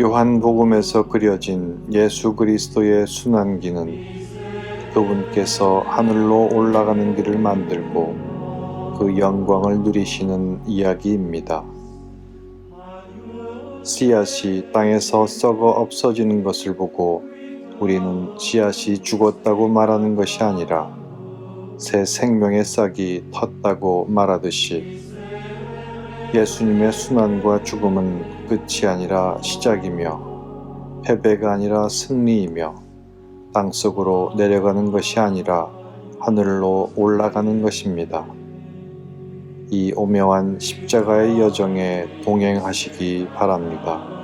요한복음에서 그려진 예수 그리스도의 순환기는 그분께서 하늘로 올라가는 길을 만들고 그 영광을 누리시는 이야기입니다. 씨앗이 땅에서 썩어 없어지는 것을 보고 우리는 씨앗이 죽었다고 말하는 것이 아니라 새 생명의 싹이 텄다고 말하듯이 예수님의 순환과 죽음은 끝이 아니라 시작이며 패배가 아니라 승리이며 땅속으로 내려가는 것이 아니라 하늘로 올라가는 것입니다. 이 오묘한 십자가의 여정에 동행하시기 바랍니다.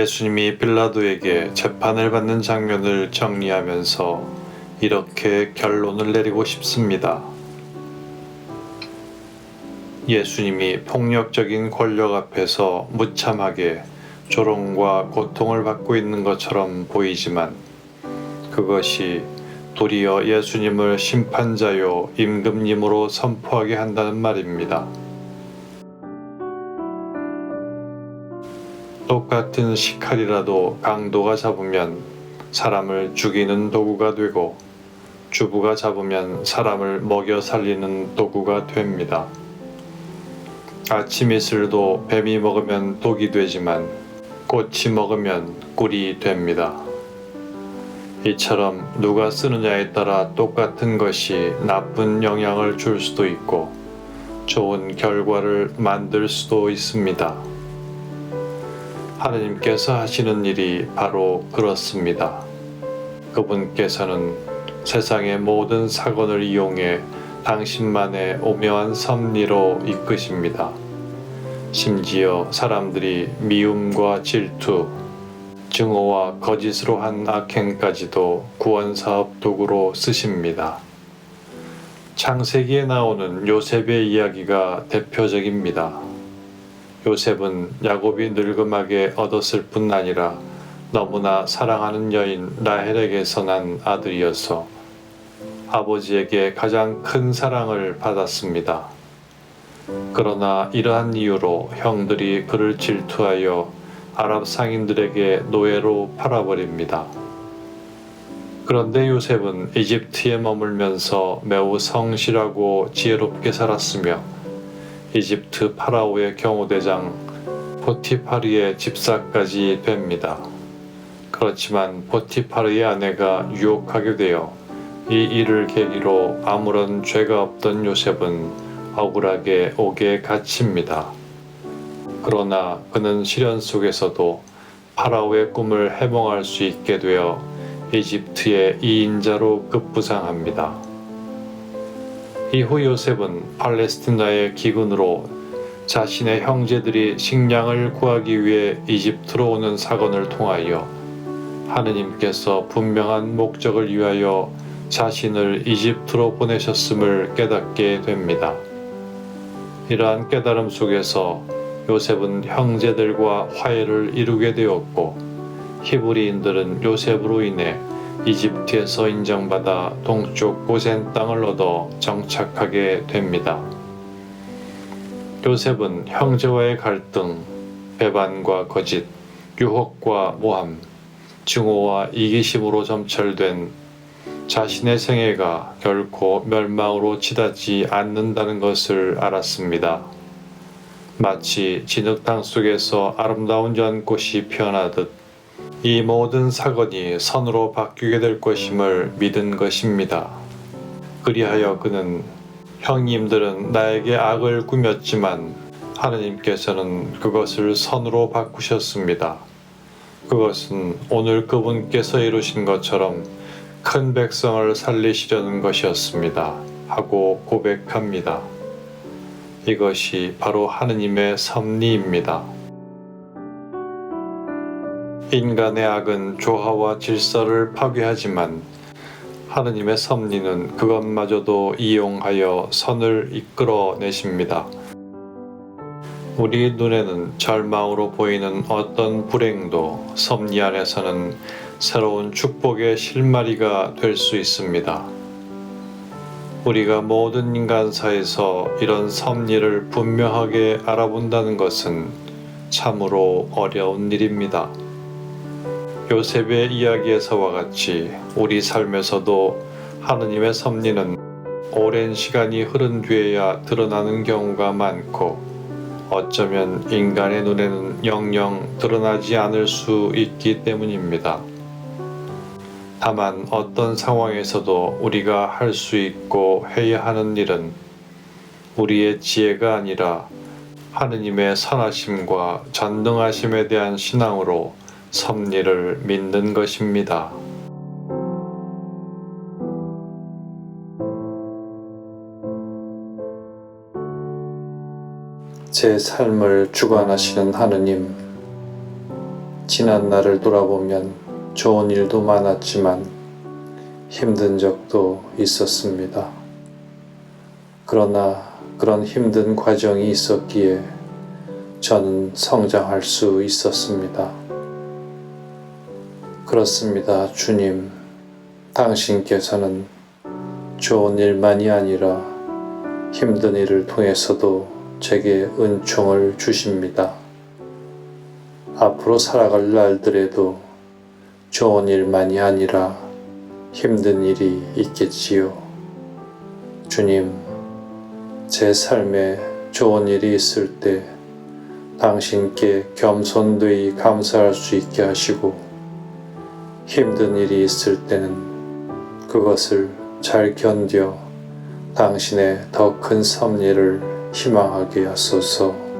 예수님이 빌라도에게 재판을 받는 장면을 정리하면서 이렇게 결론을 내리고 싶습니다. 예수님이 폭력적인 권력 앞에서 무참하게 조롱과 고통을 받고 있는 것처럼 보이지만 그것이 도리어 예수님을 심판자요 임금님으로 선포하게 한다는 말입니다. 똑같은 식칼이라도 강도가 잡으면 사람을 죽이는 도구가 되고 주부가 잡으면 사람을 먹여 살리는 도구가 됩니다. 아침 이슬도 뱀이 먹으면 독이 되지만 꽃이 먹으면 꿀이 됩니다. 이처럼 누가 쓰느냐에 따라 똑같은 것이 나쁜 영향을 줄 수도 있고 좋은 결과를 만들 수도 있습니다. 하느님께서 하시는 일이 바로 그렇습니다. 그분께서는 세상의 모든 사건을 이용해 당신만의 오묘한 섭리로 이끄십니다. 심지어 사람들이 미움과 질투, 증오와 거짓으로 한 악행까지도 구원사업 도구로 쓰십니다. 창세기에 나오는 요셉의 이야기가 대표적입니다. 요셉은 야곱이 늙음하게 얻었을 뿐 아니라 너무나 사랑하는 여인 라헬에게서 난 아들이어서 아버지에게 가장 큰 사랑을 받았습니다. 그러나 이러한 이유로 형들이 그를 질투하여 아랍 상인들에게 노예로 팔아버립니다. 그런데 요셉은 이집트에 머물면서 매우 성실하고 지혜롭게 살았으며 이집트 파라오의 경호대장 포티파르의 집사까지 됩니다. 그렇지만 포티파르의 아내가 유혹하게 되어 이 일을 계기로 아무런 죄가 없던 요셉은 억울하게 옥에 갇힙니다. 그러나 그는 시련 속에서도 파라오의 꿈을 해몽할 수 있게 되어 이집트의 2인자로 급부상합니다. 이후 요셉은 팔레스티나의 기근으로 자신의 형제들이 식량을 구하기 위해 이집트로 오는 사건을 통하여 하느님께서 분명한 목적을 위하여 자신을 이집트로 보내셨음을 깨닫게 됩니다. 이러한 깨달음 속에서 요셉은 형제들과 화해를 이루게 되었고 히브리인들은 요셉으로 인해 이집트에서 인정받아 동쪽 고센 땅을 얻어 정착하게 됩니다. 요셉은 형제와의 갈등, 배반과 거짓, 유혹과 모함, 증오와 이기심으로 점철된 자신의 생애가 결코 멸망으로 치닫지 않는다는 것을 알았습니다. 마치 진흙탕 속에서 아름다운 연꽃이 피어나듯 이 모든 사건이 선으로 바뀌게 될 것임을 믿은 것입니다. 그리하여 그는 형님들은 나에게 악을 꾸몄지만 하느님께서는 그것을 선으로 바꾸셨습니다. 그것은 오늘 그분께서 이루신 것처럼 큰 백성을 살리시려는 것이었습니다. 하고 고백합니다. 이것이 바로 하느님의 섭리입니다. 인간의 악은 조화와 질서를 파괴하지만 하느님의 섭리는 그것마저도 이용하여 선을 이끌어내십니다. 우리 눈에는 절망으로 보이는 어떤 불행도 섭리 안에서는 새로운 축복의 실마리가 될 수 있습니다. 우리가 모든 인간사에서 이런 섭리를 분명하게 알아본다는 것은 참으로 어려운 일입니다. 요셉의 이야기에서와 같이 우리 삶에서도 하느님의 섭리는 오랜 시간이 흐른 뒤에야 드러나는 경우가 많고 어쩌면 인간의 눈에는 영영 드러나지 않을 수 있기 때문입니다. 다만 어떤 상황에서도 우리가 할 수 있고 해야 하는 일은 우리의 지혜가 아니라 하느님의 선하심과 전능하심에 대한 신앙으로 섭리를 믿는 것입니다. 제 삶을 주관하시는 하느님, 지난 날을 돌아보면 좋은 일도 많았지만 힘든 적도 있었습니다. 그러나 그런 힘든 과정이 있었기에 저는 성장할 수 있었습니다. 그렇습니다, 주님. 당신께서는 좋은 일만이 아니라 힘든 일을 통해서도 제게 은총을 주십니다. 앞으로 살아갈 날들에도 좋은 일만이 아니라 힘든 일이 있겠지요. 주님, 제 삶에 좋은 일이 있을 때 당신께 겸손되이 감사할 수 있게 하시고 힘든 일이 있을 때는 그것을 잘 견뎌 당신의 더 큰 섭리를 희망하게 하소서.